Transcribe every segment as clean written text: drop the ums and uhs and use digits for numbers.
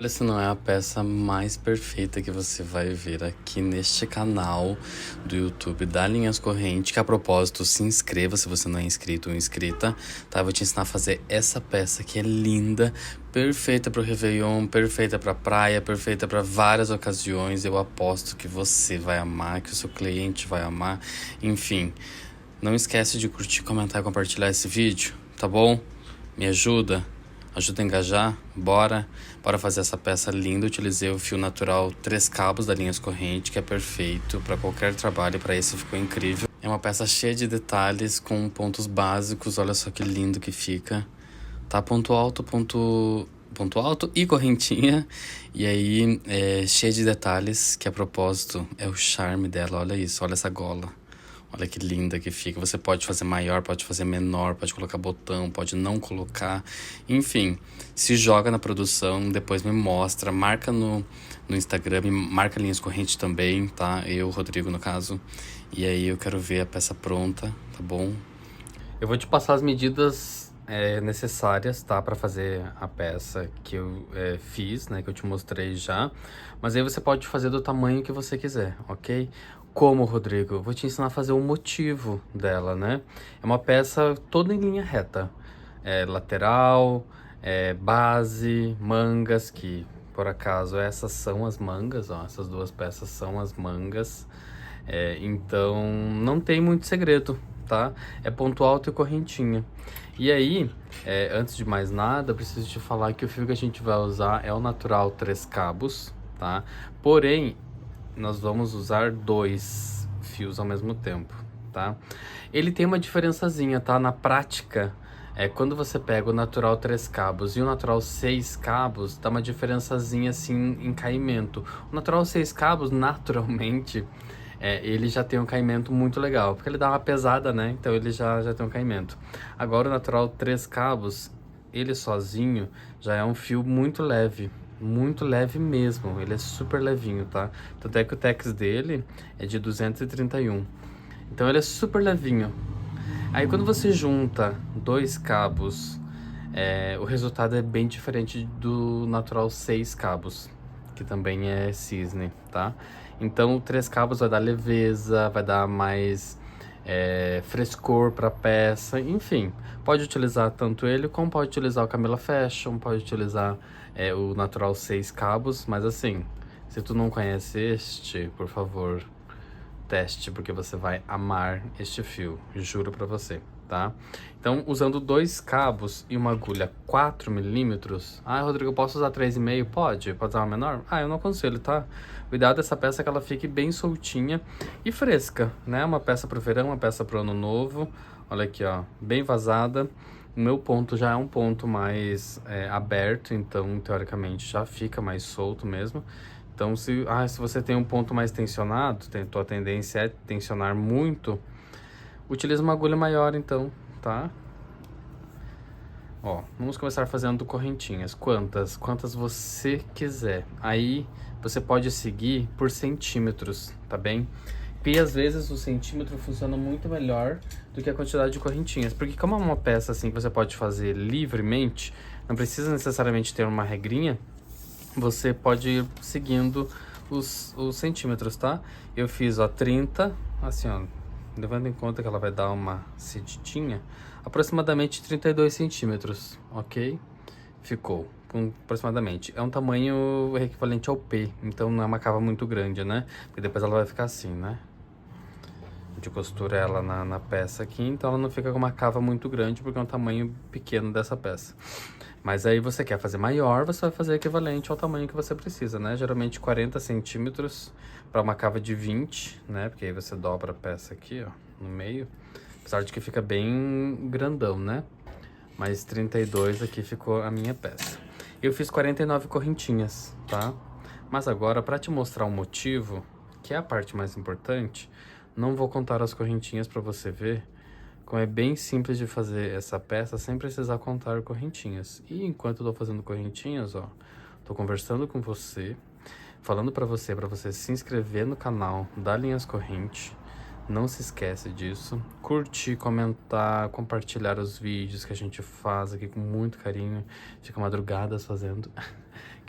Olha, se não é a peça mais perfeita que você vai ver aqui neste canal do YouTube da Linhas Corrente, que a propósito, se inscreva se você não é inscrito ou inscrita, tá? Eu vou te ensinar a fazer essa peça que é linda, perfeita pro Réveillon, perfeita pra praia, perfeita para várias ocasiões. Eu aposto que você vai amar, que o seu cliente vai amar, enfim. Não esquece de curtir, comentar e compartilhar esse vídeo, tá bom? Me ajuda? Ajuda a engajar? Bora fazer essa peça linda. Utilizei o fio natural 3 cabos da Linhas Corrente, que é perfeito para qualquer trabalho, para esse ficou incrível. É uma peça cheia de detalhes, com pontos básicos, olha só que lindo que fica. Tá ponto alto e correntinha, e aí cheia de detalhes, que a propósito é o charme dela, olha isso, olha essa gola. Olha que linda que fica. Você pode fazer maior, pode fazer menor, pode colocar botão, pode não colocar. Enfim, se joga na produção, depois me mostra, marca no Instagram, me marca Linhas Corrente também, tá? Eu, Rodrigo, no caso. E aí eu quero ver a peça pronta, tá bom? Eu vou te passar as medidas necessárias, tá? Pra fazer a peça que eu fiz, né? Que eu te mostrei já. Mas aí você pode fazer do tamanho que você quiser, ok? Como, Rodrigo? Eu vou te ensinar a fazer o motivo dela, né? É uma peça toda em linha reta. Lateral, base, mangas, que por acaso essas são as mangas, ó. Essas duas peças são as mangas. Então não tem muito segredo, tá? É ponto alto e correntinha. E aí, antes de mais nada, eu preciso te falar que o fio que a gente vai usar é o natural 3 cabos, tá? Porém, nós vamos usar 2 fios ao mesmo tempo, tá? Ele tem uma diferençazinha, tá? Na prática, quando você pega o natural 3 cabos e o natural 6 cabos, dá uma diferençazinha assim em caimento. O natural 6 cabos, naturalmente, ele já tem um caimento muito legal, porque ele dá uma pesada, né? Então ele já tem um caimento. Agora o natural 3 cabos, ele sozinho já é um fio muito leve mesmo, ele é super levinho, tá? Tanto é que o tex dele é de 231, então ele é super levinho. Aí quando você junta 2 cabos, o resultado é bem diferente do natural 6 cabos, que também é cisne, tá? Então 3 cabos vai dar leveza, vai dar mais frescor para a peça, enfim. Pode utilizar tanto ele como pode utilizar o Camila Fashion, pode utilizar o natural 6 cabos, mas assim, se tu não conhece este, por favor, teste, porque você vai amar este fio, juro pra você, tá? Então, usando 2 cabos e uma agulha 4 milímetros... Ah, Rodrigo, eu posso usar 3,5? Pode usar uma menor? Ah, eu não aconselho, tá? O ideal dessa peça é que ela fique bem soltinha e fresca, né? Uma peça pro verão, uma peça pro ano novo. Olha aqui, ó, bem vazada. O meu ponto já é um ponto mais aberto, então, teoricamente, já fica mais solto mesmo. Então, se você tem um ponto mais tensionado, tua tendência é tensionar muito, utiliza uma agulha maior, então, tá? Ó, vamos começar fazendo correntinhas. Quantas você quiser. Aí, você pode seguir por centímetros, tá bem? E às vezes o centímetro funciona muito melhor do que a quantidade de correntinhas. Porque como é uma peça assim que você pode fazer livremente, não precisa necessariamente ter uma regrinha, você pode ir seguindo os centímetros, tá? Eu fiz, ó, 30, assim, ó, levando em conta que ela vai dar uma cedidinha, aproximadamente 32 centímetros, ok? Ficou, aproximadamente. É um tamanho equivalente ao P, então não é uma cava muito grande, né? Porque depois ela vai ficar assim, né? A gente costura ela na peça aqui, então ela não fica com uma cava muito grande, porque é um tamanho pequeno dessa peça. Mas aí você quer fazer maior, você vai fazer equivalente ao tamanho que você precisa, né? Geralmente 40 centímetros para uma cava de 20, né? Porque aí você dobra a peça aqui, ó, no meio. Apesar de que fica bem grandão, né? Mas 32 aqui ficou a minha peça. Eu fiz 49 correntinhas, tá? Mas agora, para te mostrar o motivo, que é a parte mais importante, não vou contar as correntinhas para você ver como é bem simples de fazer essa peça sem precisar contar correntinhas. E enquanto eu tô fazendo correntinhas, ó, tô conversando com você, falando para você se inscrever no canal da Linhas Corrente. Não se esquece disso. Curtir, comentar, compartilhar os vídeos que a gente faz aqui com muito carinho. Fica madrugadas fazendo.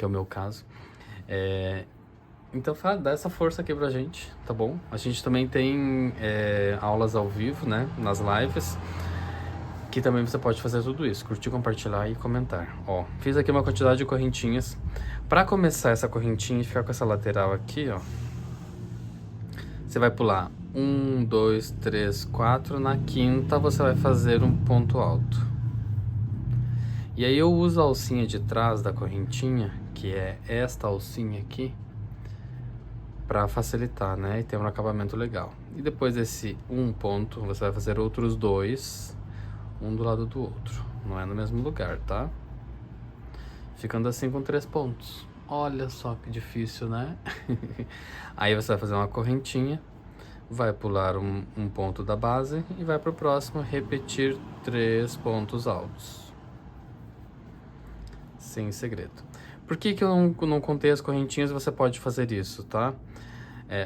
que é o meu caso. Então dá essa força aqui pra gente, tá bom? A gente também tem aulas ao vivo, né, nas lives, que também você pode fazer tudo isso, curtir, compartilhar e comentar. Ó, fiz aqui uma quantidade de correntinhas. Pra começar essa correntinha e ficar com essa lateral aqui, ó, você vai pular 1, 2, 3, 4, na quinta você vai fazer um ponto alto. E aí eu uso a alcinha de trás da correntinha, que é esta alcinha aqui, para facilitar, né, e ter um acabamento legal. E depois desse um ponto, você vai fazer outros dois, um do lado do outro. Não é no mesmo lugar, tá? Ficando assim com 3 pontos. Olha só que difícil, né? Aí você vai fazer uma correntinha, vai pular um ponto da base e vai pro próximo repetir 3 pontos altos. Sem segredo. Por que eu não contei as correntinhas? Você pode fazer isso, tá?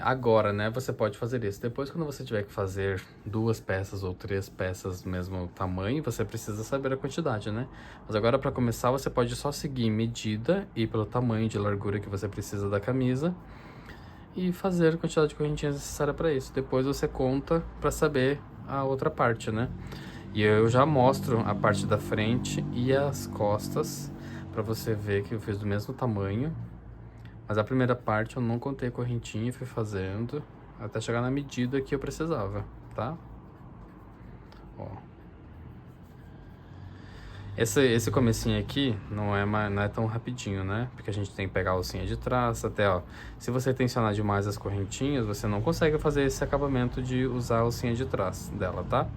Agora, né, você pode fazer isso. Depois, quando você tiver que fazer 2 peças ou 3 peças do mesmo tamanho, você precisa saber a quantidade, né? Mas agora, para começar, você pode só seguir medida e pelo tamanho de largura que você precisa da camisa e fazer a quantidade de correntinhas necessária para isso. Depois você conta para saber a outra parte, né? E eu já mostro a parte da frente e as costas para você ver que eu fiz do mesmo tamanho. Mas a primeira parte eu não contei correntinha e fui fazendo até chegar na medida que eu precisava, tá? Ó. Esse comecinho aqui não é tão rapidinho, né? Porque a gente tem que pegar a alcinha de trás, até, ó. Se você tensionar demais as correntinhas, você não consegue fazer esse acabamento de usar a alcinha de trás dela, tá?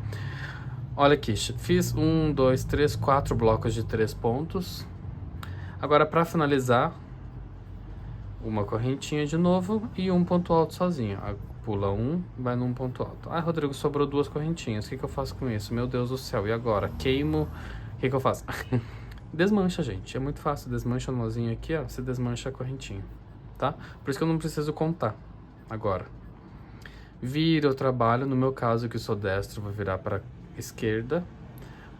Olha aqui, fiz 1, 2, 3, 4 blocos de 3 pontos. Agora, para finalizar, uma correntinha de novo e um ponto alto sozinho. Pula um, vai num ponto alto. Ah, Rodrigo, sobrou 2 correntinhas. O que eu faço com isso? Meu Deus do céu, e agora? Queimo. O que eu faço? Desmancha, gente. É muito fácil. Desmancha o nozinho aqui, ó. Você desmancha a correntinha, tá? Por isso que eu não preciso contar agora. Vira o trabalho. No meu caso, que eu sou destro, vou virar para esquerda.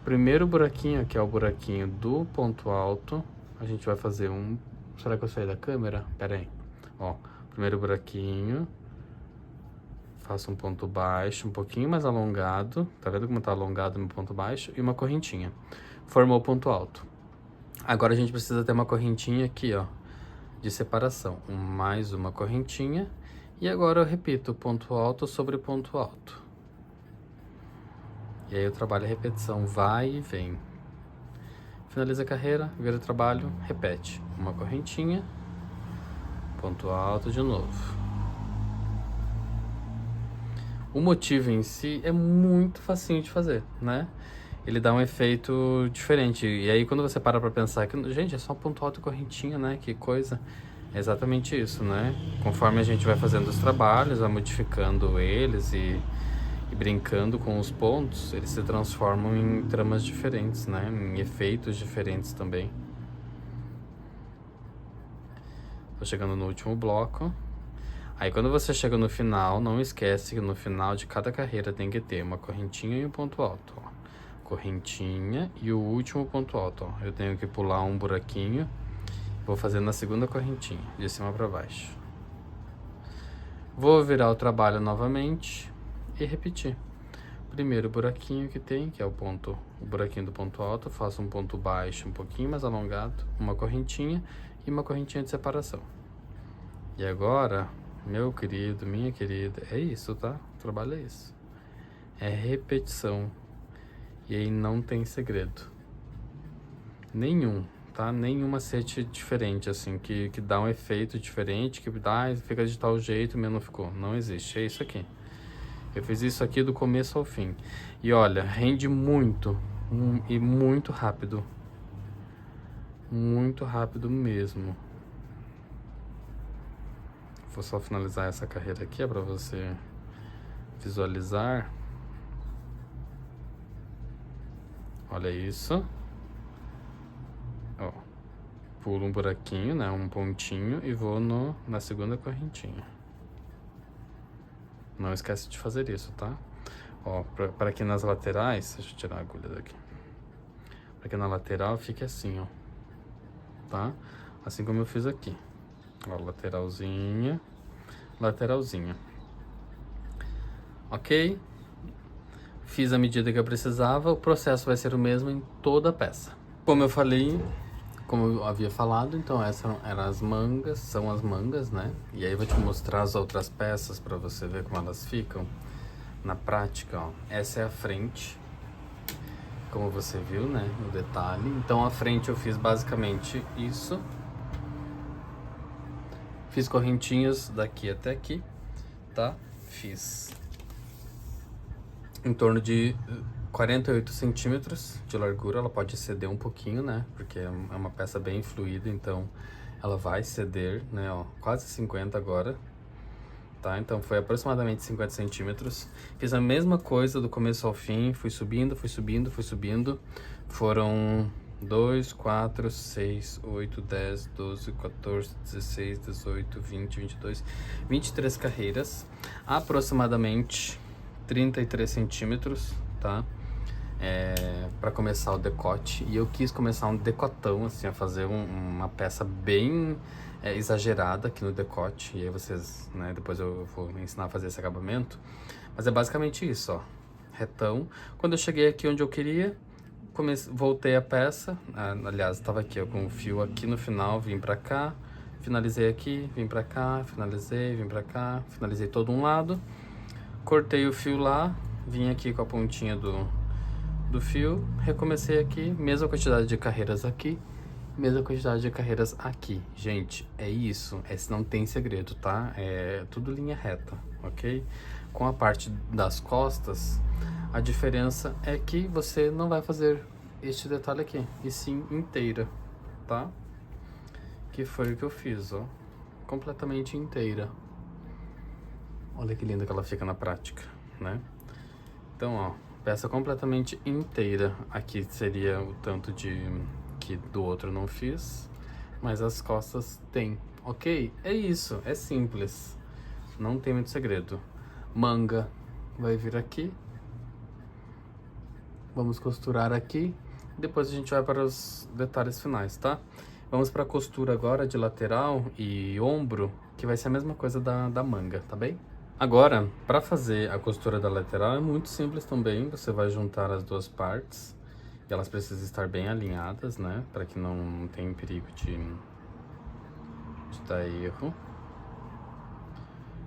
Primeiro buraquinho, que é o buraquinho do ponto alto, a gente vai fazer um... Será que eu saí da câmera? Pera aí. Ó, primeiro buraquinho. Faço um ponto baixo, um pouquinho mais alongado. Tá vendo como tá alongado no ponto baixo? E uma correntinha. Formou o ponto alto. Agora a gente precisa ter uma correntinha aqui, ó, de separação. Mais uma correntinha. E agora eu repito ponto alto sobre ponto alto. E aí eu trabalho a repetição, vai e vem. Finaliza a carreira, vira o trabalho, repete. Uma correntinha, ponto alto de novo. O motivo em si é muito facinho de fazer, né? Ele dá um efeito diferente. E aí quando você para pra pensar que, gente, é só ponto alto e correntinha, né? Que coisa. É exatamente isso, né? Conforme a gente vai fazendo os trabalhos, vai modificando eles e brincando com os pontos, eles se transformam em tramas diferentes, né? Em efeitos diferentes também. Tô chegando no último bloco. Aí quando você chega no final, não esquece que no final de cada carreira tem que ter uma correntinha e um ponto alto, ó. Correntinha e o último ponto alto, ó. Eu tenho que pular um buraquinho, vou fazer na segunda correntinha, de cima para baixo. Vou virar o trabalho novamente e repetir. Primeiro buraquinho que tem, que é o buraquinho do ponto alto, faço um ponto baixo um pouquinho mais alongado, uma correntinha e uma correntinha de separação. E agora, meu querido, minha querida, é isso, tá? O trabalho é isso. É repetição. E aí não tem segredo. Nenhum, tá? Nenhum macete diferente, assim, que dá um efeito diferente, que dá, fica de tal jeito e meu não ficou. Não existe, é isso aqui. Eu fiz isso aqui do começo ao fim. E olha, rende muito e muito rápido. Muito rápido mesmo. Vou só finalizar essa carreira aqui, para você visualizar. Olha isso. Ó, pulo um buraquinho, né, um pontinho e vou na segunda correntinha. Não esquece de fazer isso, tá? Ó, para aqui nas laterais, deixa eu tirar a agulha daqui. Para aqui na lateral fique assim, ó, tá? Assim como eu fiz aqui. Ó, lateralzinha, lateralzinha. Ok? Fiz a medida que eu precisava, o processo vai ser o mesmo em toda a peça. Como eu falei, como eu havia falado, então essas eram as mangas, são as mangas, né? E aí eu vou te mostrar as outras peças para você ver como elas ficam na prática, ó. Essa é a frente, como você viu, né, no detalhe. Então a frente eu fiz basicamente isso. Fiz correntinhas daqui até aqui, tá? Fiz em torno de 48 centímetros de largura. Ela pode ceder um pouquinho, né? Porque é uma peça bem fluida, então ela vai ceder, né? Ó, quase 50 agora, tá? Então foi aproximadamente 50 centímetros. Fiz a mesma coisa do começo ao fim, fui subindo, fui subindo, fui subindo. Foram 2, 4, 6, 8, 10, 12, 14, 16, 18, 20, 22, 23 carreiras, aproximadamente 33 centímetros, tá? Para começar o decote. E eu quis começar um decotão, assim, a fazer uma peça bem exagerada aqui no decote. E aí vocês, né, depois eu vou ensinar a fazer esse acabamento. Mas é basicamente isso, ó, retão. Quando eu cheguei aqui onde eu queria, voltei a peça, aliás, estava aqui ó, com o fio aqui no final, vim pra cá, finalizei aqui, vim pra cá, finalizei, vim pra cá, finalizei todo um lado, cortei o fio lá, vim aqui com a pontinha do fio, recomecei aqui, mesma quantidade de carreiras aqui, mesma quantidade de carreiras aqui. Gente, é isso, esse não tem segredo, tá? É tudo linha reta, ok? Com a parte das costas, a diferença é que você não vai fazer este detalhe aqui, e sim inteira, tá? Que foi o que eu fiz, ó. Completamente inteira. Olha que linda que ela fica na prática, né? Então, ó, peça completamente inteira. Aqui seria o tanto de que do outro eu não fiz, mas as costas tem, ok? É isso, é simples. Não tem muito segredo. Manga vai vir aqui. Vamos costurar aqui. Depois a gente vai para os detalhes finais, tá? Vamos para a costura agora de lateral e ombro, que vai ser a mesma coisa da manga, tá bem? Agora, para fazer a costura da lateral é muito simples também. Você vai juntar as duas partes. E elas precisam estar bem alinhadas, né? Para que não tenha perigo de dar erro.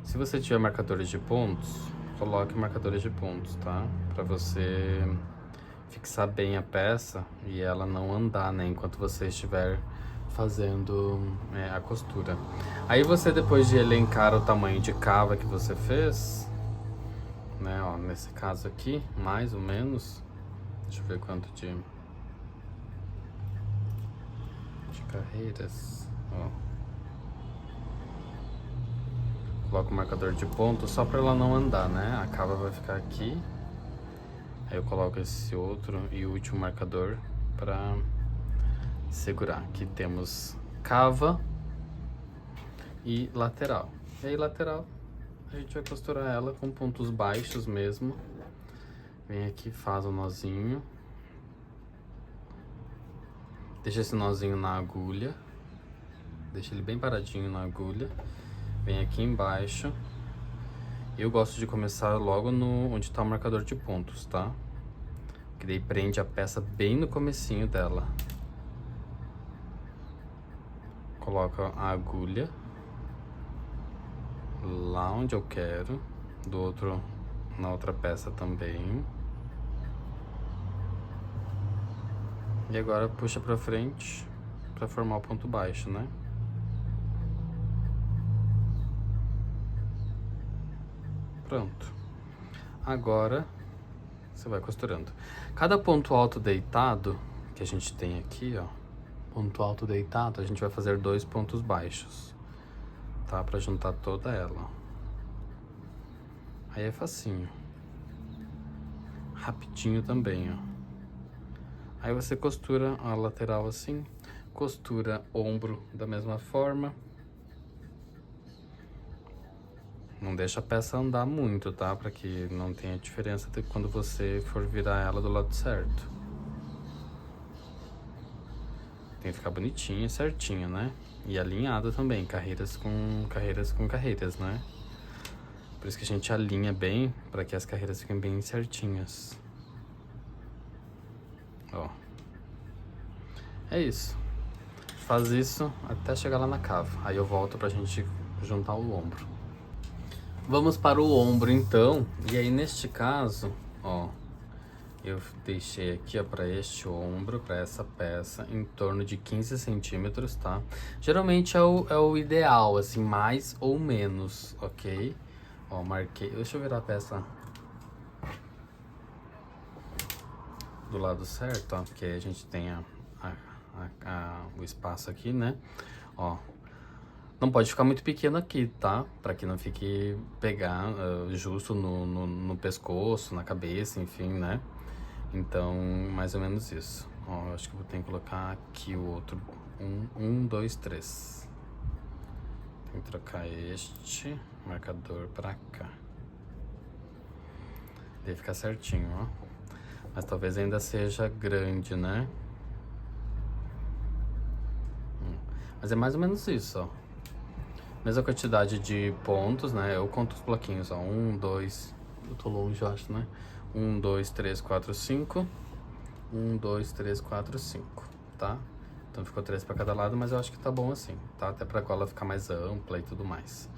Se você tiver marcadores de pontos, coloque marcadores de pontos, tá? Para você fixar bem a peça e ela não andar, né? Enquanto você estiver fazendo a costura. Aí você, depois de elencar o tamanho de cava que você fez, né? Ó, nesse caso aqui, mais ou menos, deixa eu ver quanto de carreiras, ó. Coloco o marcador de ponto só para ela não andar, né? A cava vai ficar aqui. Aí eu coloco esse outro e último marcador para segurar. Aqui temos cava e lateral. E aí lateral a gente vai costurar ela com pontos baixos mesmo. Vem aqui, faz o nozinho. Deixa esse nozinho na agulha. Deixa ele bem paradinho na agulha. Vem aqui embaixo. Eu gosto de começar logo onde está o marcador de pontos, tá? Que daí prende a peça bem no comecinho dela. Coloca a agulha lá onde eu quero, na outra peça também. E agora puxa pra frente para formar o ponto baixo, né? Pronto. Agora você vai costurando. Cada ponto alto deitado que a gente tem aqui, ó, ponto alto deitado, a gente vai fazer 2 pontos baixos, tá? Pra juntar toda ela. Aí é facinho. Rapidinho também, ó. Aí você costura a lateral assim, costura ombro da mesma forma. Não deixa a peça andar muito, tá? Pra que não tenha diferença de quando você for virar ela do lado certo. Tem que ficar bonitinha e certinha, né? E alinhado também, carreiras com carreiras, né? Por isso que a gente alinha bem, para que as carreiras fiquem bem certinhas. Ó. É isso. Faz isso até chegar lá na cava. Aí eu volto pra gente juntar o ombro. Vamos para o ombro então. E aí neste caso, ó, eu deixei aqui, ó, para este ombro, para essa peça, em torno de 15 centímetros, tá? Geralmente é o ideal, assim, mais ou menos, ok? Ó, marquei. Deixa eu virar a peça do lado certo, ó, porque aí a gente tem o espaço aqui, né? Ó, não pode ficar muito pequeno aqui, tá? Pra que não fique pegar justo no pescoço, na cabeça, enfim, né? Então, mais ou menos isso. Ó, eu acho que eu vou ter que colocar aqui o outro. Dois, três. Tem que trocar este marcador pra cá. Deve ficar certinho, ó. Mas talvez ainda seja grande, né? Mas é mais ou menos isso, ó. Mesma quantidade de pontos, né? Eu conto os bloquinhos, ó. 1, 2. Eu tô longe, eu acho, né? 1, 2, 3, 4, 5. 1, 2, 3, 4, 5, tá? Então ficou 3 pra cada lado, mas eu acho que tá bom assim, tá? Até pra cola ficar mais ampla e tudo mais.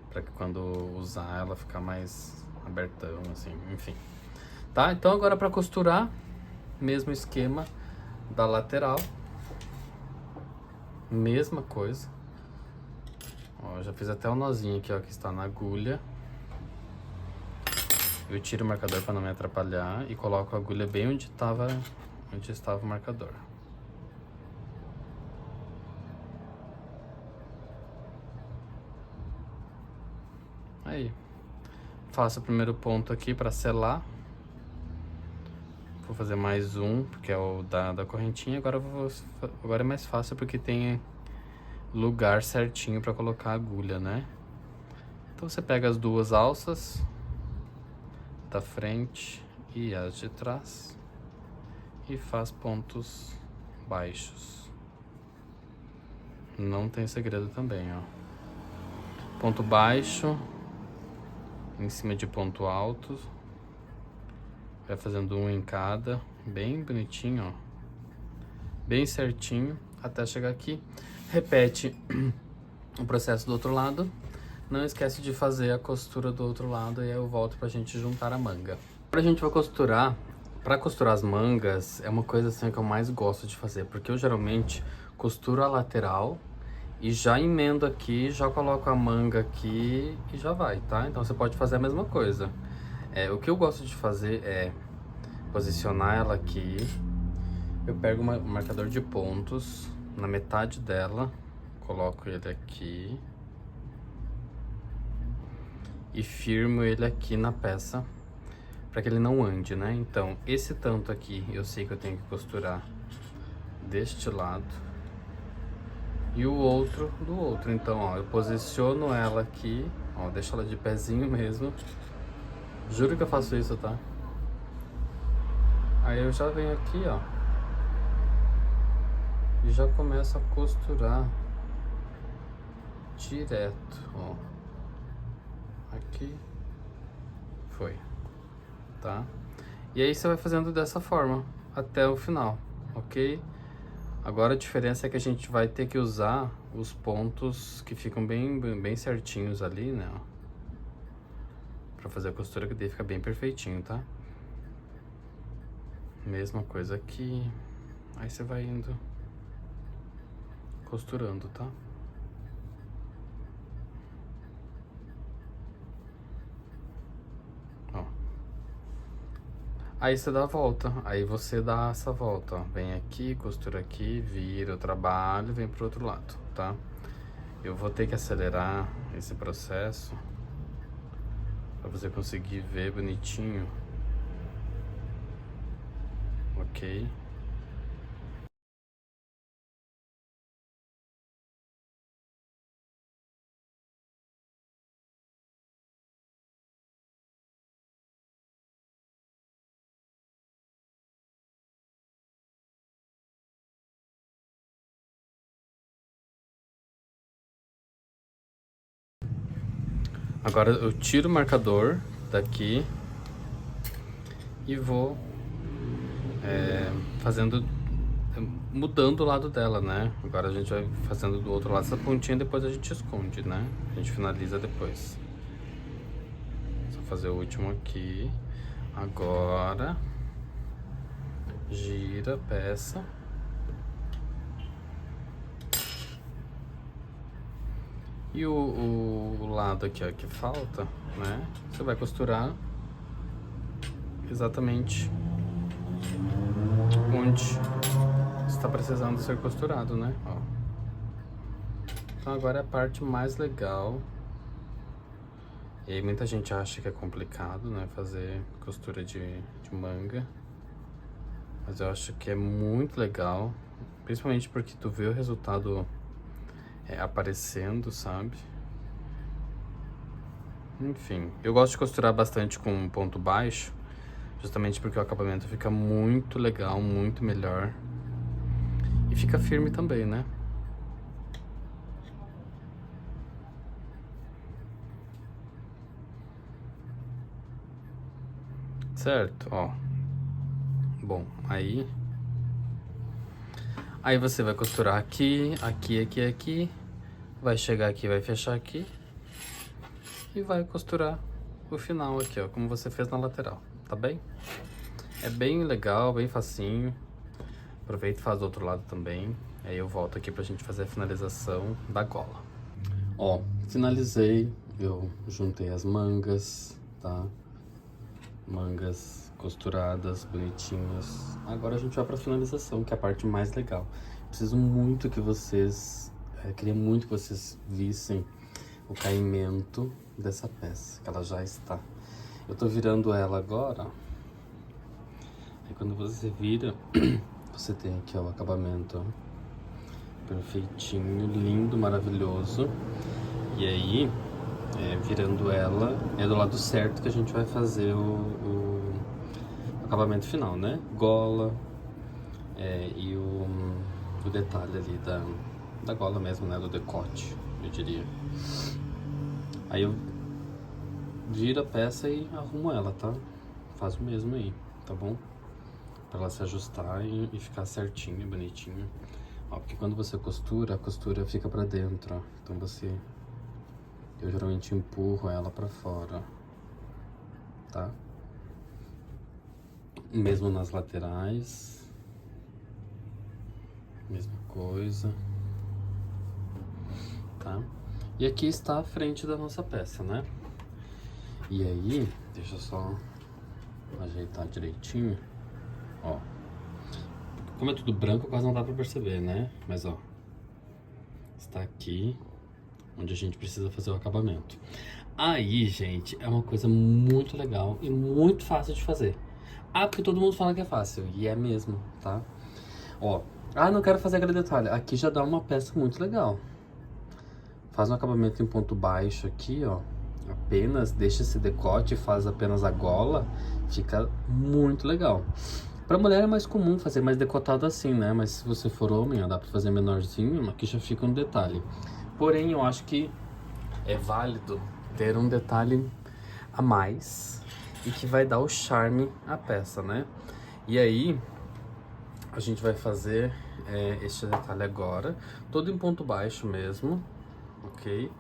Pra que quando usar ela ficar mais abertão, assim, enfim. Tá? Então agora pra costurar, mesmo esquema da lateral. Mesma coisa. Ó, já fiz até o nozinho aqui, ó, que está na agulha. Eu tiro o marcador para não me atrapalhar e coloco a agulha bem onde estava o marcador. Aí, faço o primeiro ponto aqui para selar. Vou fazer mais um, porque é o da correntinha. Agora é mais fácil porque tem lugar certinho para colocar a agulha, né? Então você pega as duas alças da frente e as de trás e faz pontos baixos. Não tem segredo também, ó. Ponto baixo em cima de ponto alto. Vai fazendo um em cada, bem bonitinho, ó. Bem certinho, até chegar aqui. Repete o processo do outro lado. Não esquece de fazer a costura do outro lado e aí eu volto pra gente juntar a manga. Agora a gente vai costurar. Pra costurar as mangas, é uma coisa assim que eu mais gosto de fazer, porque eu geralmente costuro a lateral e já emendo aqui, já coloco a manga aqui e já vai, tá? Então você pode fazer a mesma coisa. O que eu gosto de fazer é posicionar ela aqui. Eu pego um marcador de pontos na metade dela, coloco ele aqui e firmo ele aqui na peça para que ele não ande, né? Então, esse tanto aqui eu sei que eu tenho que costurar deste lado e o outro do outro. Então, ó, eu posiciono ela aqui, ó, deixo ela de pezinho mesmo. Juro que eu faço isso, tá? Aí eu já venho aqui, ó, e já começo a costurar direto, ó. Aqui foi, tá? E aí você vai fazendo dessa forma até o final, ok? Agora a diferença é que a gente vai ter que usar os pontos que ficam bem certinhos ali, né? Pra fazer a costura, que daí fica bem perfeitinho, tá? Mesma coisa aqui. Aí você vai indo costurando, tá? Ó. Aí você dá a volta, aí você dá essa volta, ó. Vem aqui, costura aqui, vira o trabalho, vem pro outro lado, tá? Eu vou ter que acelerar esse processo pra você conseguir ver bonitinho, ok? Agora eu tiro o marcador daqui e vou mudando o lado dela, né? Agora a gente vai fazendo do outro lado essa pontinha, depois a gente esconde, né? A gente finaliza depois. Só fazer o último aqui. Agora gira a peça. E o lado aqui, ó, que falta, né? Você vai costurar exatamente onde está precisando ser costurado, né? Ó. Então agora é a parte mais legal. E aí muita gente acha que é complicado, né? Fazer costura de manga. Mas eu acho que é muito legal. Principalmente porque tu vê o resultado aparecendo, sabe? Enfim, eu gosto de costurar bastante com ponto baixo, justamente porque o acabamento fica muito legal, muito melhor. E fica firme também, né? Certo, ó. Bom, aí você vai costurar aqui, aqui, aqui, aqui. Vai chegar aqui, vai fechar aqui. E vai costurar o final aqui, ó, como você fez na lateral, tá bem? É bem legal, bem facinho. Aproveita e faz do outro lado também. Aí eu volto aqui pra gente fazer a finalização da gola. Ó, finalizei, eu juntei as mangas, tá? Mangas costuradas, bonitinhas. Agora a gente vai pra finalização, que é a parte mais legal. Preciso muito que vocês... queria muito que vocês vissem o caimento dessa peça, que ela já está. Eu tô virando ela agora. Aí quando você vira, você tem aqui, ó, o acabamento, ó, perfeitinho, lindo, maravilhoso. E aí, virando ela, é do lado certo que a gente vai fazer o acabamento final, né? Gola, e o detalhe ali da gola mesmo, né? Do decote, eu diria. Aí eu viro a peça e arrumo ela, tá? Faz o mesmo aí, tá bom? Pra ela se ajustar e ficar certinho, bonitinho. Ó, porque quando você costura, a costura fica pra dentro, ó. Então eu geralmente empurro ela pra fora, tá? Mesmo nas laterais. Mesma coisa. Tá? E aqui está a frente da nossa peça, né? E aí, deixa eu só ajeitar direitinho. Ó. Como é tudo branco, quase não dá pra perceber, né? Mas, ó. Está aqui, onde a gente precisa fazer o acabamento. Aí, gente, é uma coisa muito legal e muito fácil de fazer. Ah, porque todo mundo fala que é fácil. E é mesmo, tá? Ó. Ah, não quero fazer aquele detalhe. Aqui já dá uma peça muito legal. Faz um acabamento em ponto baixo aqui, ó. Apenas deixa esse decote, faz apenas a gola. Fica muito legal. Pra mulher é mais comum fazer mais decotado assim, né? Mas se você for homem, ó, dá pra fazer menorzinho. Aqui já fica um detalhe. Porém, eu acho que é válido ter um detalhe a mais e que vai dar o charme à peça, né? E aí, a gente vai fazer este detalhe agora, todo em ponto baixo mesmo, ok?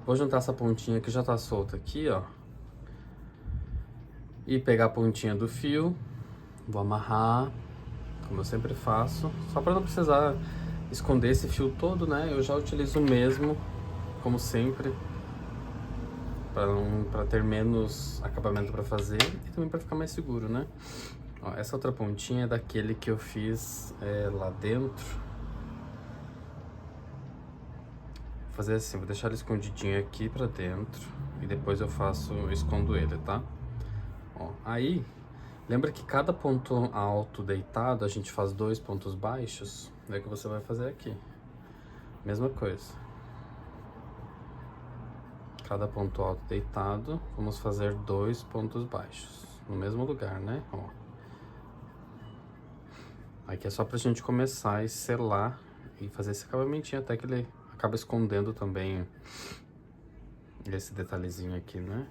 Vou juntar essa pontinha que já tá solta aqui, ó. E pegar a pontinha do fio, vou amarrar, como eu sempre faço, só para não precisar esconder esse fio todo, né? Eu já utilizo o mesmo, como sempre, para ter menos acabamento para fazer e também para ficar mais seguro, né? Ó, essa outra pontinha é daquele que eu fiz lá dentro. Vou fazer assim, vou deixar ele escondidinho aqui pra dentro e depois eu escondo ele, tá? Ó, aí, lembra que cada ponto alto deitado a gente faz 2 pontos baixos? É o que você vai fazer aqui. Mesma coisa. Cada ponto alto deitado, vamos fazer 2 pontos baixos. No mesmo lugar, né? Ó. Aqui é só pra gente começar e selar e fazer esse acabamentinho até que ele acaba escondendo também esse detalhezinho aqui, né?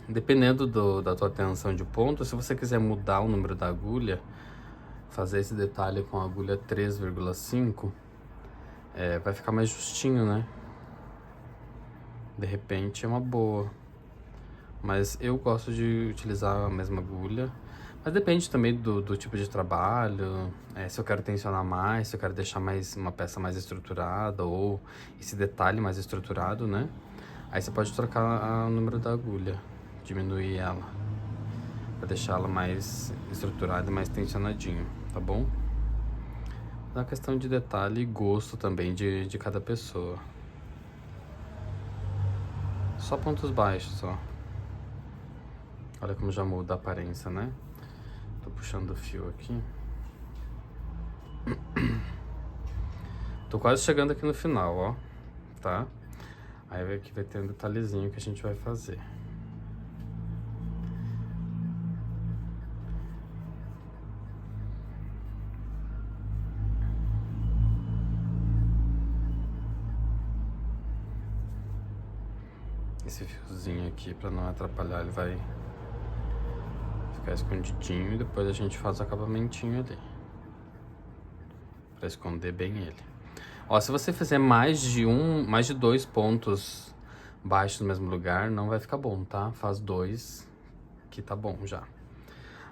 Dependendo da tua tensão de ponto, se você quiser mudar o número da agulha, fazer esse detalhe com a agulha 3,5, vai ficar mais justinho, né? De repente é uma boa. Mas eu gosto de utilizar a mesma agulha. Mas depende também do tipo de trabalho, se eu quero tensionar mais, se eu quero deixar uma peça mais estruturada ou esse detalhe mais estruturado, né? Aí você pode trocar o número da agulha, diminuir ela, pra deixar ela mais estruturada e mais tensionadinho, tá bom? É uma questão de detalhe e gosto também de cada pessoa. Só pontos baixos, só. Olha como já muda a aparência, né? Tô puxando o fio aqui. Tô quase chegando aqui no final, ó. Tá? Aí aqui vai ter um detalhezinho que a gente vai fazer. Esse fiozinho aqui, pra não atrapalhar, ele vai ficar escondidinho e depois a gente faz o acabamentinho ali. Pra esconder bem ele. Ó, se você fizer mais de 2 pontos baixos no mesmo lugar, não vai ficar bom, tá? Faz 2, que tá bom já.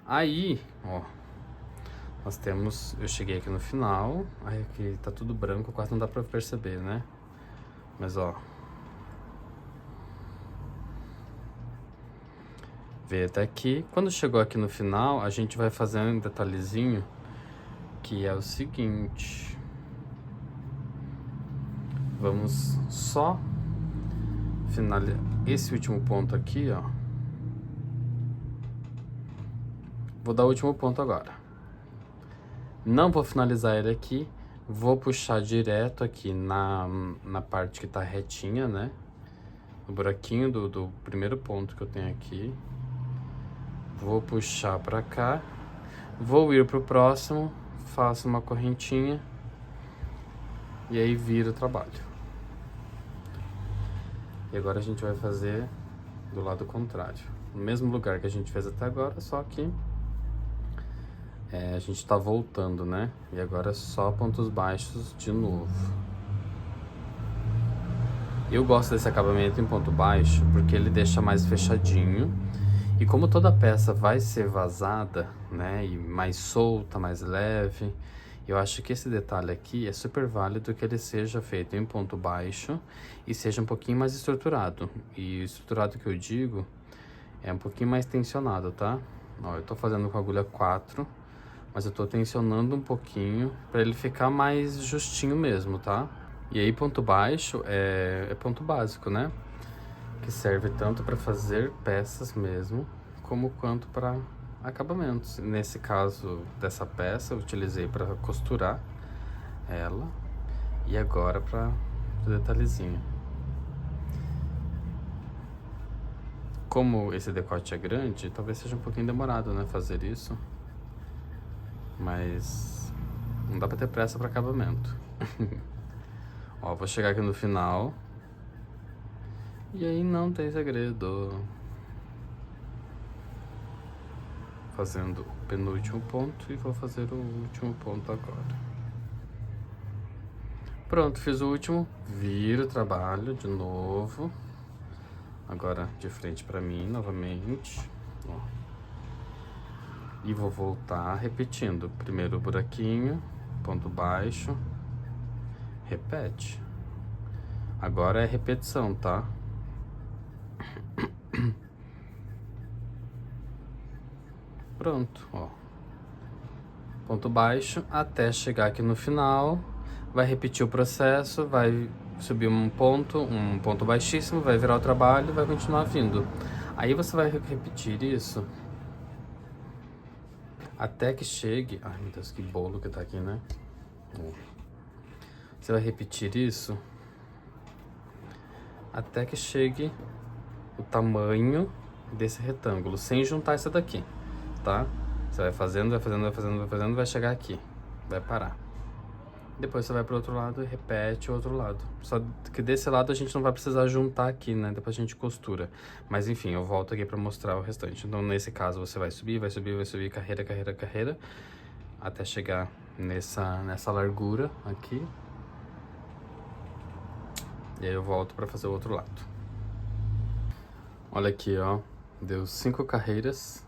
Aí, ó, nós temos... Eu cheguei aqui no final, aí aqui tá tudo branco, quase não dá pra perceber, né? Mas, ó... Veio até aqui. Quando chegou aqui no final, a gente vai fazer um detalhezinho, que é o seguinte... Vamos só finalizar esse último ponto aqui, ó. Vou dar o último ponto agora. Não vou finalizar ele aqui. Vou puxar direto aqui na parte que tá retinha, né? No buraquinho do primeiro ponto que eu tenho aqui. Vou puxar pra cá. Vou ir pro próximo. Faço uma correntinha. E aí vira o trabalho. E agora a gente vai fazer do lado contrário. No mesmo lugar que a gente fez até agora, só que a gente tá voltando, né? E agora é só pontos baixos de novo. Eu gosto desse acabamento em ponto baixo porque ele deixa mais fechadinho. E como toda peça vai ser vazada, né? E mais solta, mais leve... Eu acho que esse detalhe aqui é super válido que ele seja feito em ponto baixo e seja um pouquinho mais estruturado. E estruturado que eu digo é um pouquinho mais tensionado, tá? Ó, eu tô fazendo com a agulha 4, mas eu tô tensionando um pouquinho para ele ficar mais justinho mesmo, tá? E aí ponto baixo é ponto básico, né? Que serve tanto para fazer peças mesmo, como quanto para acabamentos. Nesse caso dessa peça eu utilizei para costurar ela e agora para o detalhezinho. Como esse decote é grande, talvez seja um pouquinho demorado, né, fazer isso, mas não dá para ter pressa para acabamento. Ó, vou chegar aqui no final e aí não tem segredo. Fazendo o penúltimo ponto e vou fazer o último ponto agora. Pronto, fiz o último. Viro o trabalho de novo. Agora de frente pra mim novamente. Ó. E vou voltar repetindo. Primeiro buraquinho, ponto baixo. Repete. Agora é repetição, tá? Pronto, ó. Ponto baixo até chegar aqui no final. Vai repetir o processo, vai subir um ponto baixíssimo, vai virar o trabalho, vai continuar vindo. Aí você vai repetir isso até que chegue... Ai, meu Deus, que bolo que tá aqui, né? Você vai repetir isso até que chegue o tamanho desse retângulo, sem juntar essa daqui, tá? Você vai fazendo, vai fazendo, vai fazendo, vai fazendo, vai chegar aqui, vai parar. Depois você vai pro outro lado e repete o outro lado. Só que desse lado a gente não vai precisar juntar aqui, né? Depois a gente costura. Mas enfim, eu volto aqui pra mostrar o restante. Então nesse caso você vai subir, vai subir, vai subir, carreira, carreira, carreira, até chegar nessa largura aqui. E aí eu volto pra fazer o outro lado. Olha aqui, ó. Deu 5 carreiras.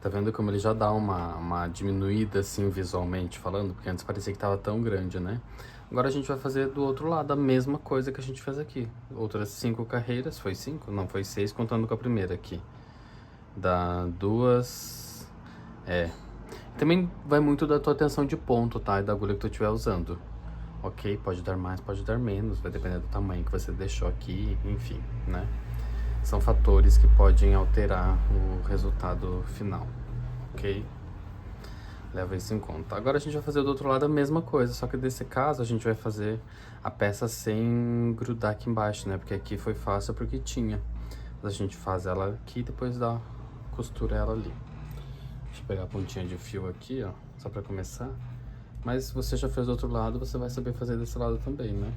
Tá vendo como ele já dá uma diminuída, assim, visualmente falando? Porque antes parecia que tava tão grande, né? Agora a gente vai fazer do outro lado a mesma coisa que a gente fez aqui. Outras 5 carreiras. Foi 5? Não, foi 6, contando com a primeira aqui. Dá 2... Também vai muito da tua tensão de ponto, tá? E da agulha que tu estiver usando. Ok? Pode dar mais, pode dar menos. Vai depender do tamanho que você deixou aqui, enfim, né? São fatores que podem alterar o resultado final, ok? Leva isso em conta. Agora a gente vai fazer do outro lado a mesma coisa, só que nesse caso a gente vai fazer a peça sem grudar aqui embaixo, né? Porque aqui foi fácil porque tinha. Mas a gente faz ela aqui e depois costura ela ali. Deixa eu pegar a pontinha de fio aqui, ó, só pra começar. Mas se você já fez do outro lado, você vai saber fazer desse lado também, né?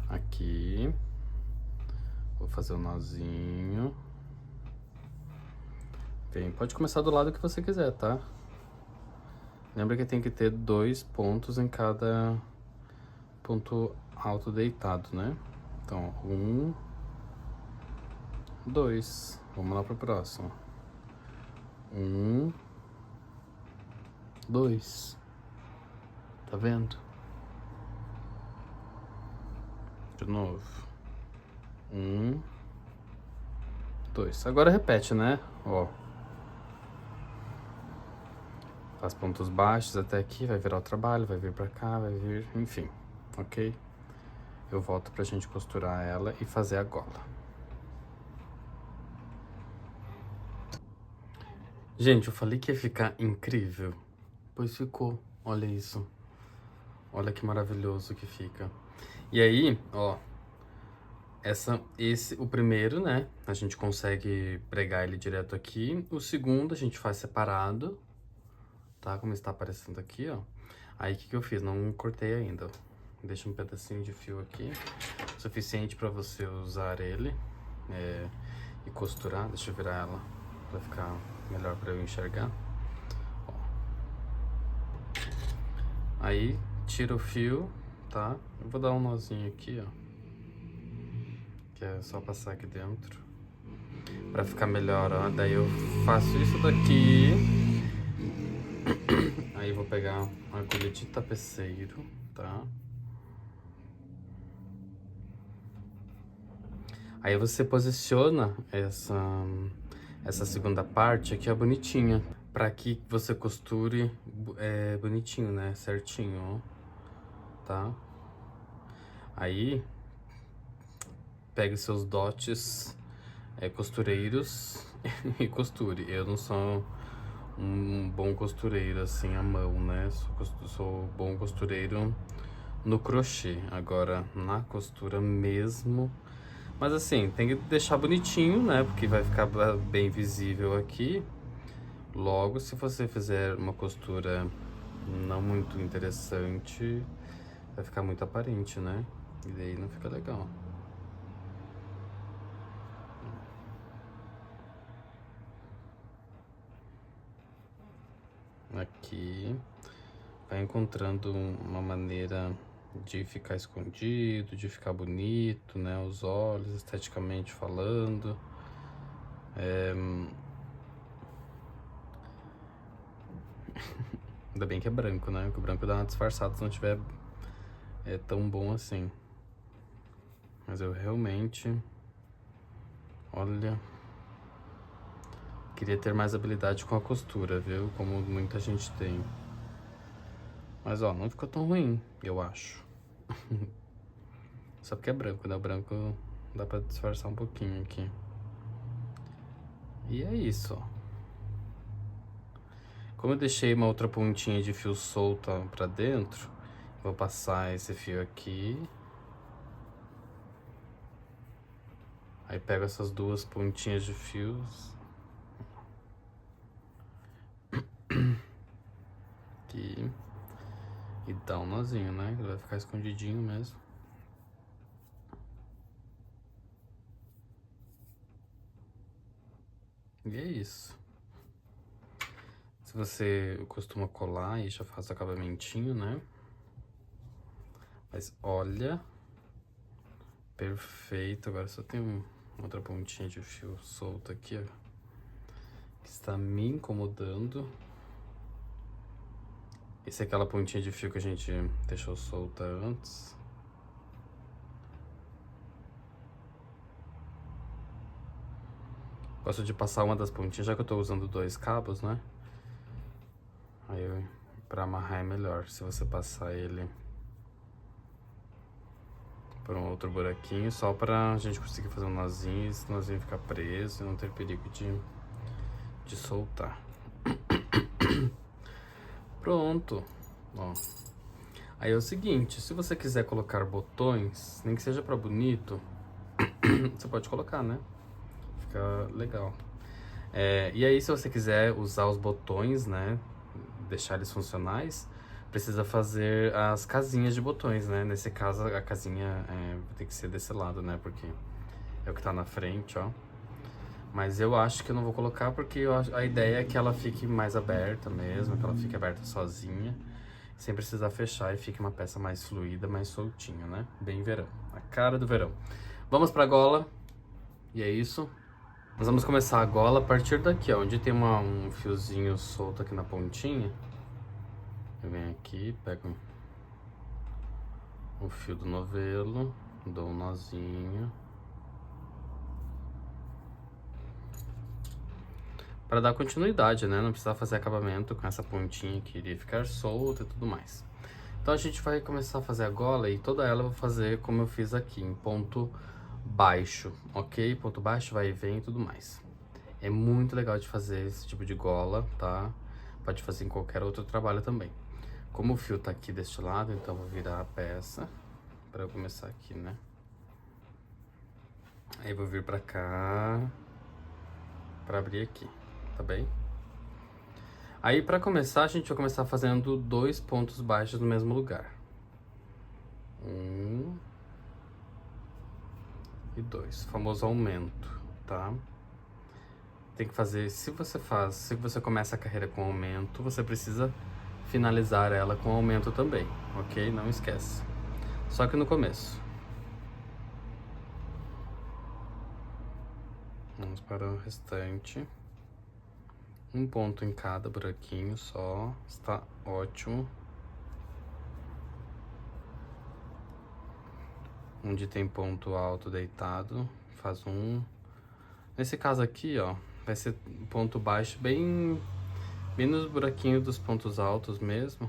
Aqui. Vou fazer o nozinho. Bem, pode começar do lado que você quiser, tá? Lembra que tem que ter 2 pontos em cada ponto alto deitado, né? Então, 1, 2. Vamos lá pro próximo. 1, 2. Tá vendo? De novo. 1, 2. Agora repete, né? Ó. Faz pontos baixos até aqui, vai virar o trabalho, vai vir pra cá, vai vir... Enfim, ok? Eu volto pra gente costurar ela e fazer a gola. Gente, eu falei que ia ficar incrível, pois ficou. Olha isso. Olha que maravilhoso que fica. E aí, ó, o primeiro, né, a gente consegue pregar ele direto aqui. O segundo a gente faz separado, tá? Como está aparecendo aqui, ó. Aí, o que que eu fiz? Não cortei ainda. Deixa um pedacinho de fio aqui, suficiente pra você usar ele e costurar. Deixa eu virar ela pra ficar melhor pra eu enxergar. Ó. Aí, tira o fio, tá? Eu vou dar um nozinho aqui, ó. Que é só passar aqui dentro. Pra ficar melhor, ó. Daí eu faço isso daqui. Aí eu vou pegar uma agulha de tapeceiro, tá? Aí você posiciona essa segunda parte aqui, ó, bonitinha. Pra que você costure bonitinho, né? Certinho, ó. Tá? Aí, pegue seus dotes costureiros e costure. Eu não sou um bom costureiro, assim, à mão, né? Sou bom costureiro no crochê. Agora, na costura mesmo... Mas assim, tem que deixar bonitinho, né? Porque vai ficar bem visível aqui. Logo, se você fizer uma costura não muito interessante, vai ficar muito aparente, né? E daí não fica legal. Aqui, vai encontrando uma maneira de ficar escondido, de ficar bonito, né? Os olhos, esteticamente falando. Ainda bem que é branco, né? Porque o branco dá uma disfarçada se não tiver tão bom assim. Mas eu realmente... Olha... Queria ter mais habilidade com a costura, viu? Como muita gente tem. Mas, ó, não ficou tão ruim, eu acho. Só porque é branco, né? O branco dá pra disfarçar um pouquinho aqui. E é isso, ó. Como eu deixei uma outra pontinha de fio solta pra dentro, vou passar esse fio aqui. Aí pego essas duas pontinhas de fios. aqui e dá um nozinho, né? Ele vai ficar escondidinho mesmo. E é isso. Se você costuma colar e já faz acabamentinho, né? Mas olha, perfeito. Agora só tem outra pontinha de fio solta aqui, ó, que está me incomodando. Essa é aquela pontinha de fio que a gente deixou solta antes. Gosto de passar uma das pontinhas, já que eu tô usando 2 cabos, né? Aí, pra amarrar é melhor se você passar ele por um outro buraquinho, só pra gente conseguir fazer um nozinho, e esse nozinho ficar preso e não ter perigo de soltar. Pronto, ó. Aí é o seguinte, se você quiser colocar botões, nem que seja pra bonito, você pode colocar, né? Fica legal. E aí, se você quiser usar os botões, né, deixar eles funcionais, precisa fazer as casinhas de botões, né? Nesse caso, a casinha vai ter que ser desse lado, né? Porque é o que tá na frente, ó. Mas eu acho que eu não vou colocar porque a ideia é que ela fique mais aberta mesmo, que ela fique aberta sozinha, sem precisar fechar e fique uma peça mais fluida, mais soltinha, né? Bem verão, a cara do verão. Vamos pra gola, e é isso. Nós vamos começar a gola a partir daqui, ó, onde tem um fiozinho solto aqui na pontinha. Eu venho aqui, pego o fio do novelo, dou um nozinho. Para dar continuidade, né? Não precisar fazer acabamento com essa pontinha que iria ficar solta e tudo mais. Então a gente vai começar a fazer a gola e toda ela eu vou fazer como eu fiz aqui, em ponto baixo, ok? Ponto baixo, vai e vem e tudo mais. É muito legal de fazer esse tipo de gola, tá? Pode fazer em qualquer outro trabalho também. Como o fio tá aqui deste lado, então eu vou virar a peça para eu começar aqui, né? Aí eu vou vir pra cá para abrir aqui, tá bem? Aí pra começar, a gente vai começar fazendo 2 pontos baixos no mesmo lugar. 1 e 2, famoso aumento, tá? Tem que fazer, se você começa a carreira com aumento, você precisa finalizar ela com aumento também, ok? Não esquece. Só que no começo. Vamos para o restante. 1 ponto em cada buraquinho só, está ótimo. Onde tem ponto alto deitado, faz 1. Nesse caso aqui, ó, vai ser ponto baixo bem nos buraquinhos dos pontos altos mesmo.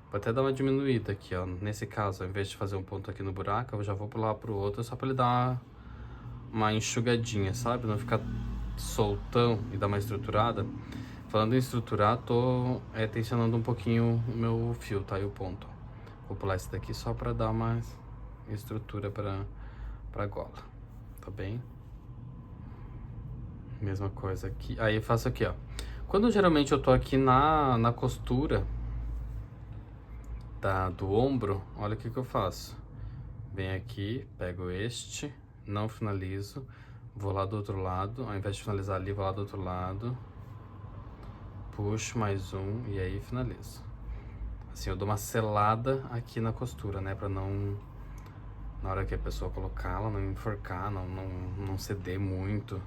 Vou até dar uma diminuída aqui, ó. Nesse caso, ao invés de fazer um ponto aqui no buraco, eu já vou pular pro outro só pra ele dar uma enxugadinha, sabe? Não ficar soltão e dar uma estruturada. Falando em estruturar, tô tensionando um pouquinho o meu fio, tá? E o ponto. Vou pular esse daqui só pra dar uma estrutura pra gola, tá bem? Mesma coisa aqui. Aí eu faço aqui, ó. Quando geralmente eu tô aqui na costura do ombro, olha o que eu faço. Venho aqui, pego este, não finalizo, vou lá do outro lado, ao invés de finalizar ali, vou lá do outro lado, puxo mais um e aí finalizo. Assim, eu dou uma selada aqui na costura, né, pra não, na hora que a pessoa colocar, ela não enforcar, não ceder muito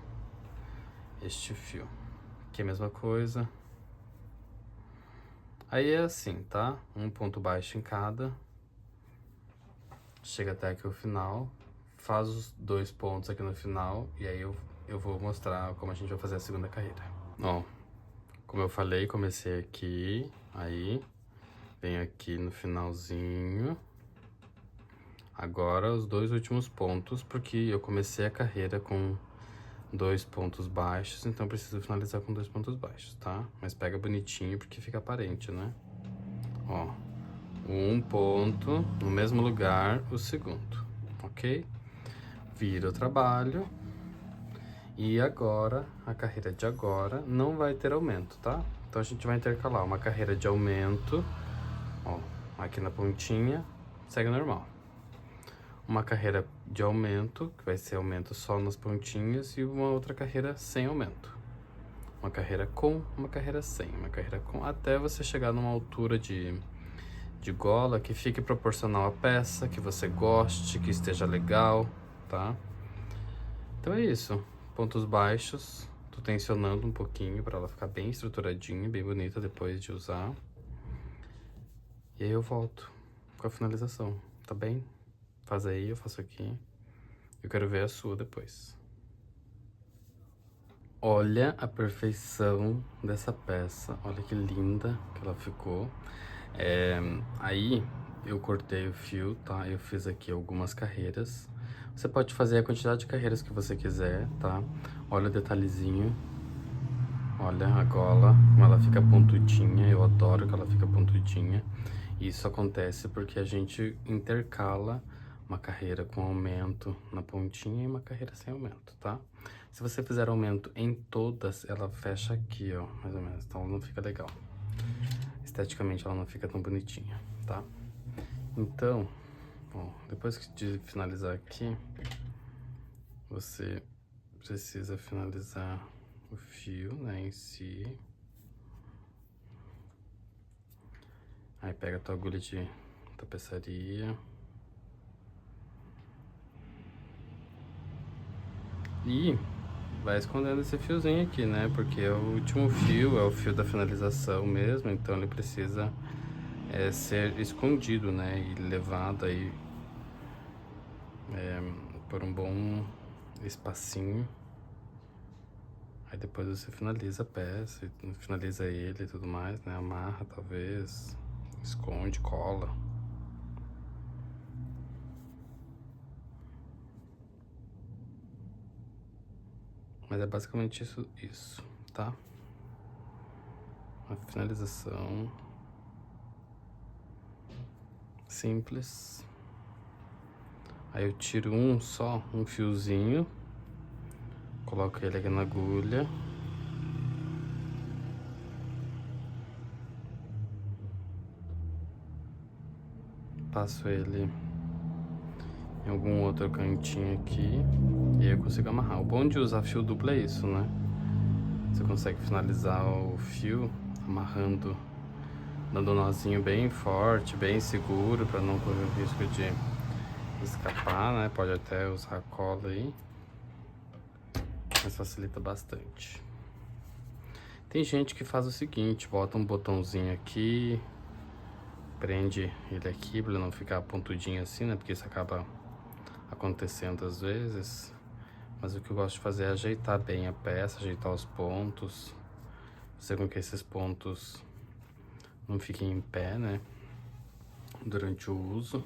este fio. Aqui é a mesma coisa. Aí é assim, tá? 1 ponto baixo em cada. Chega até aqui o final. Faz os 2 pontos aqui no final. E aí eu vou mostrar como a gente vai fazer a segunda carreira. Ó, como eu falei, comecei aqui. Aí, venho aqui no finalzinho. Agora os 2 últimos pontos, porque eu comecei a carreira com 2 pontos baixos, então preciso finalizar com 2 pontos baixos, tá? Mas pega bonitinho porque fica aparente, né? Ó, 1 ponto no mesmo lugar, o segundo, ok? Vira o trabalho. E agora, a carreira de agora não vai ter aumento, tá? Então a gente vai intercalar uma carreira de aumento, ó, aqui na pontinha, segue normal. Uma carreira de aumento, que vai ser aumento só nas pontinhas, e uma outra carreira sem aumento. Uma carreira com, uma carreira sem, uma carreira com, até você chegar numa altura de gola que fique proporcional à peça, que você goste, que esteja legal, tá? Então é isso, pontos baixos, tô tensionando um pouquinho para ela ficar bem estruturadinha, bem bonita depois de usar. E aí eu volto com a finalização, tá bem? Faz aí, eu faço aqui. Eu quero ver a sua depois. Olha a perfeição dessa peça, olha que linda que ela ficou. Aí eu cortei o fio, tá? Eu fiz aqui algumas carreiras. Você pode fazer a quantidade de carreiras que você quiser, tá? Olha o detalhezinho. Olha a gola, como ela fica pontudinha. Eu adoro que ela fica pontudinha. Isso acontece porque a gente intercala uma carreira com aumento na pontinha e uma carreira sem aumento, tá? Se você fizer aumento em todas, ela fecha aqui, ó, mais ou menos. Então não fica legal. Esteticamente ela não fica tão bonitinha, tá? Então, ó, depois de finalizar aqui, você precisa finalizar o fio, né, em si. Aí pega a tua agulha de tapeçaria. E vai escondendo esse fiozinho aqui, né? Porque é o último fio, é o fio da finalização mesmo, então ele precisa ser escondido, né? E levado aí por um bom espacinho. Aí depois você finaliza a peça, finaliza ele e tudo mais, né? Amarra talvez, esconde, cola. Mas é basicamente isso, tá? Uma finalização simples. Aí eu tiro um fiozinho, coloco ele aqui na agulha. Passo ele em algum outro cantinho aqui e aí eu consigo amarrar. O bom de usar fio duplo é isso, né? Você consegue finalizar o fio amarrando, dando um nozinho bem forte, bem seguro, para não correr o risco de escapar, né? Pode até usar cola aí, mas facilita bastante. Tem gente que faz o seguinte, bota um botãozinho aqui, prende ele aqui para ele não ficar pontudinho assim, né? Porque isso acaba acontecendo às vezes. Mas o que eu gosto de fazer é ajeitar bem a peça, ajeitar os pontos, fazer com que esses pontos não fiquem em pé, né? Durante o uso.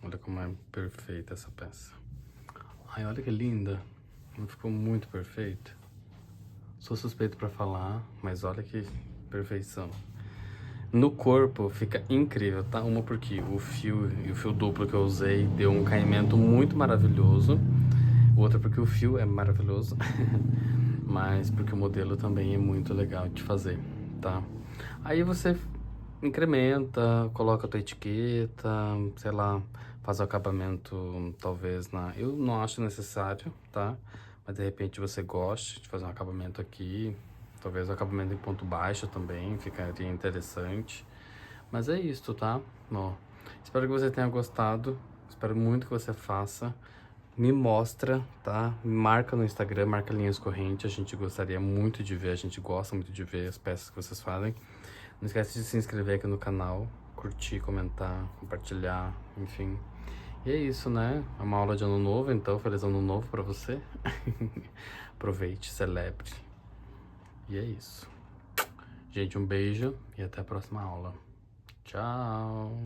Olha como é perfeita essa peça. Ai, olha que linda. Ficou muito perfeita. Sou suspeito pra falar, mas olha que perfeição. No corpo fica incrível, tá? Uma porque o fio e o fio duplo que eu usei deu um caimento muito maravilhoso. Outra porque o fio é maravilhoso. Mas porque o modelo também é muito legal de fazer, tá? Aí você incrementa, coloca a tua etiqueta, sei lá, faz o acabamento talvez na... Eu não acho necessário, tá? Mas de repente você goste de fazer um acabamento aqui, talvez o acabamento em ponto baixo também, ficaria interessante. Mas é isso, tá? Ó, espero que você tenha gostado, espero muito que você faça. Me mostra, tá? Me marca no Instagram, marca Linhas Corrente, a gente gostaria muito de ver, a gente gosta muito de ver as peças que vocês fazem. Não esquece de se inscrever aqui no canal, curtir, comentar, compartilhar, enfim. E é isso, né? É uma aula de ano novo, então feliz ano novo pra você. Aproveite, celebre. E é isso. Gente, um beijo e até a próxima aula. Tchau!